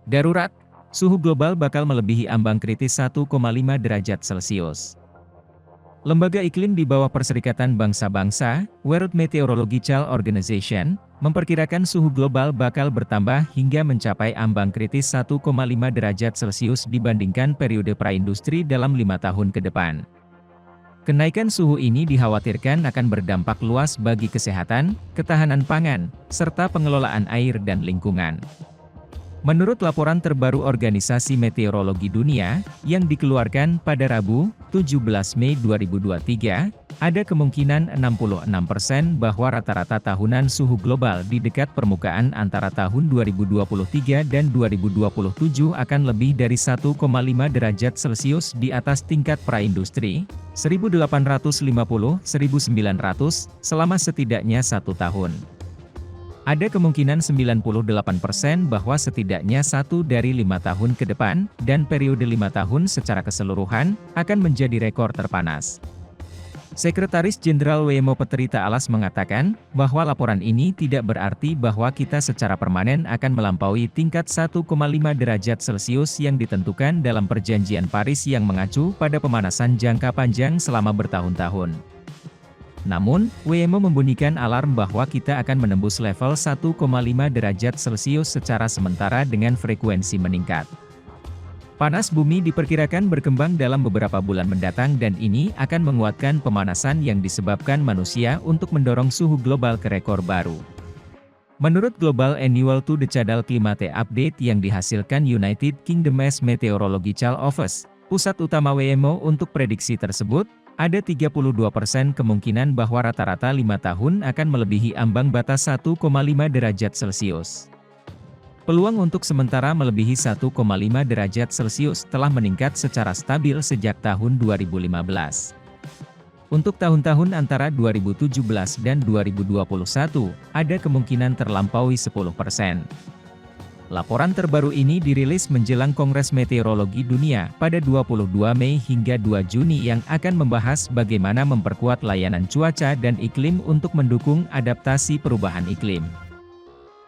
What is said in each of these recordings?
Darurat, suhu global bakal melebihi ambang kritis 1,5 derajat Celcius. Lembaga iklim di bawah Perserikatan Bangsa-Bangsa, World Meteorological Organization, memperkirakan suhu global bakal bertambah hingga mencapai ambang kritis 1,5 derajat Celcius dibandingkan periode praindustri dalam 5 tahun ke depan. Kenaikan suhu ini dikhawatirkan akan berdampak luas bagi kesehatan, ketahanan pangan, serta pengelolaan air dan lingkungan. Menurut laporan terbaru Organisasi Meteorologi Dunia, yang dikeluarkan pada Rabu, 17 Mei 2023, ada kemungkinan 66% bahwa rata-rata tahunan suhu global di dekat permukaan antara tahun 2023 dan 2027 akan lebih dari 1,5 derajat Celcius di atas tingkat praindustri, 1850-1900, selama setidaknya 1 tahun. Ada kemungkinan 98% bahwa setidaknya 1 dari 5 tahun ke depan, dan periode 5 tahun secara keseluruhan, akan menjadi rekor terpanas. Sekretaris Jenderal WMO Peterita Alas mengatakan, bahwa laporan ini tidak berarti bahwa kita secara permanen akan melampaui tingkat 1,5 derajat Celcius yang ditentukan dalam Perjanjian Paris yang mengacu pada pemanasan jangka panjang selama bertahun-tahun. Namun, WMO membunyikan alarm bahwa kita akan menembus level 1,5 derajat Celcius secara sementara dengan frekuensi meningkat. Panas bumi diperkirakan berkembang dalam beberapa bulan mendatang dan ini akan menguatkan pemanasan yang disebabkan manusia untuk mendorong suhu global ke rekor baru. Menurut Global Annual to the Cadal Climate Update yang dihasilkan United Kingdom Meteorological Office, pusat utama WMO untuk prediksi tersebut, ada 32% kemungkinan bahwa rata-rata 5 tahun akan melebihi ambang batas 1,5 derajat Celcius. Peluang untuk sementara melebihi 1,5 derajat Celcius telah meningkat secara stabil sejak tahun 2015. Untuk tahun-tahun antara 2017 dan 2021, ada kemungkinan terlampaui 10%. Laporan terbaru ini dirilis menjelang Kongres Meteorologi Dunia pada 22 Mei hingga 2 Juni yang akan membahas bagaimana memperkuat layanan cuaca dan iklim untuk mendukung adaptasi perubahan iklim.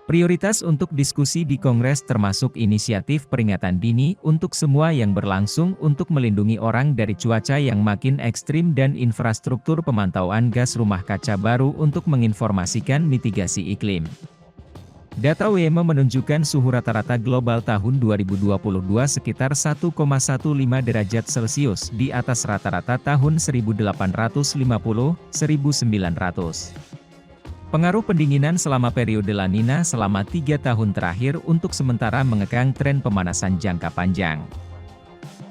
Prioritas untuk diskusi di Kongres termasuk inisiatif peringatan dini untuk semua yang berlangsung untuk melindungi orang dari cuaca yang makin ekstrim dan infrastruktur pemantauan gas rumah kaca baru untuk menginformasikan mitigasi iklim. Data WMO menunjukkan suhu rata-rata global tahun 2022 sekitar 1,15 derajat Celcius di atas rata-rata tahun 1850-1900. Pengaruh pendinginan selama periode La Nina selama 3 tahun terakhir untuk sementara mengekang tren pemanasan jangka panjang.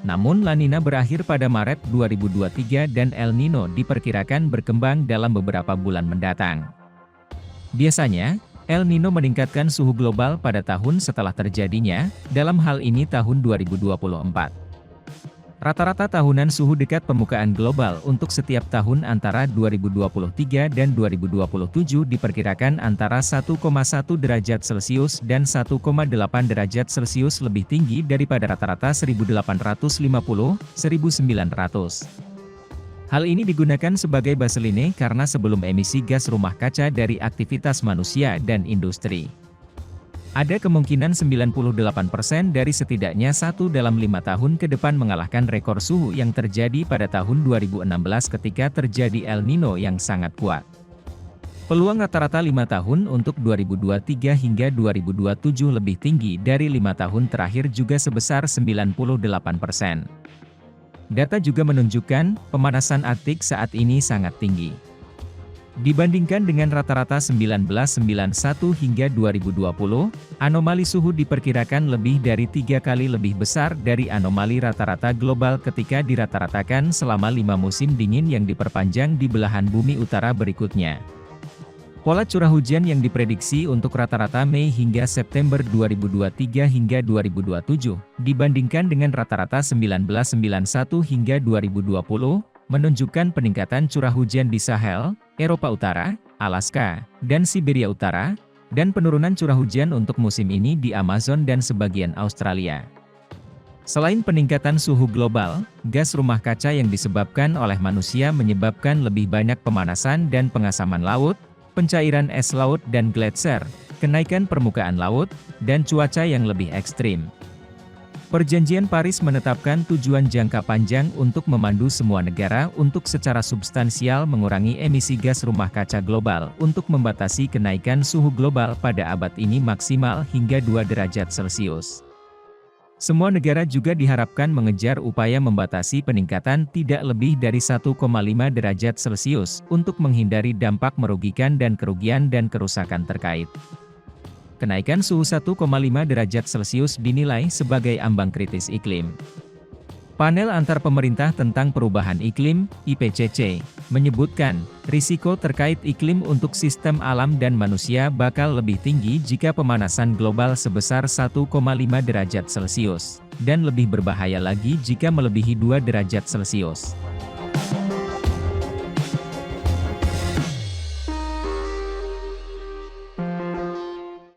Namun La Nina berakhir pada Maret 2023 dan El Nino diperkirakan berkembang dalam beberapa bulan mendatang. Biasanya, El Nino meningkatkan suhu global pada tahun setelah terjadinya, dalam hal ini tahun 2024. Rata-rata tahunan suhu dekat permukaan global untuk setiap tahun antara 2023 dan 2027 diperkirakan antara 1,1 derajat Celcius dan 1,8 derajat Celcius lebih tinggi daripada rata-rata 1850-1900. Hal ini digunakan sebagai baseline karena sebelum emisi gas rumah kaca dari aktivitas manusia dan industri. Ada kemungkinan 98% dari setidaknya 1 dalam 5 tahun ke depan mengalahkan rekor suhu yang terjadi pada tahun 2016 ketika terjadi El Nino yang sangat kuat. Peluang rata-rata 5 tahun untuk 2023 hingga 2027 lebih tinggi dari 5 tahun terakhir juga sebesar 98%. Data juga menunjukkan, pemanasan Arktik saat ini sangat tinggi. Dibandingkan dengan rata-rata 1991 hingga 2020, anomali suhu diperkirakan lebih dari 3 kali lebih besar dari anomali rata-rata global ketika dirata-ratakan selama 5 musim dingin yang diperpanjang di belahan bumi utara berikutnya. Pola curah hujan yang diprediksi untuk rata-rata Mei hingga September 2023 hingga 2027, dibandingkan dengan rata-rata 1991 hingga 2020, menunjukkan peningkatan curah hujan di Sahel, Eropa Utara, Alaska, dan Siberia Utara, dan penurunan curah hujan untuk musim ini di Amazon dan sebagian Australia. Selain peningkatan suhu global, gas rumah kaca yang disebabkan oleh manusia menyebabkan lebih banyak pemanasan dan pengasaman laut, pencairan es laut dan gletser, kenaikan permukaan laut, dan cuaca yang lebih ekstrim. Perjanjian Paris menetapkan tujuan jangka panjang untuk memandu semua negara untuk secara substansial mengurangi emisi gas rumah kaca global untuk membatasi kenaikan suhu global pada abad ini maksimal hingga 2 derajat Celcius. Semua negara juga diharapkan mengejar upaya membatasi peningkatan tidak lebih dari 1,5 derajat Celcius untuk menghindari dampak merugikan dan kerugian dan kerusakan terkait. Kenaikan suhu 1,5 derajat Celcius dinilai sebagai ambang kritis iklim. Panel Antar Pemerintah tentang Perubahan Iklim, IPCC, menyebutkan, risiko terkait iklim untuk sistem alam dan manusia bakal lebih tinggi jika pemanasan global sebesar 1,5 derajat Celcius, dan lebih berbahaya lagi jika melebihi 2 derajat Celcius.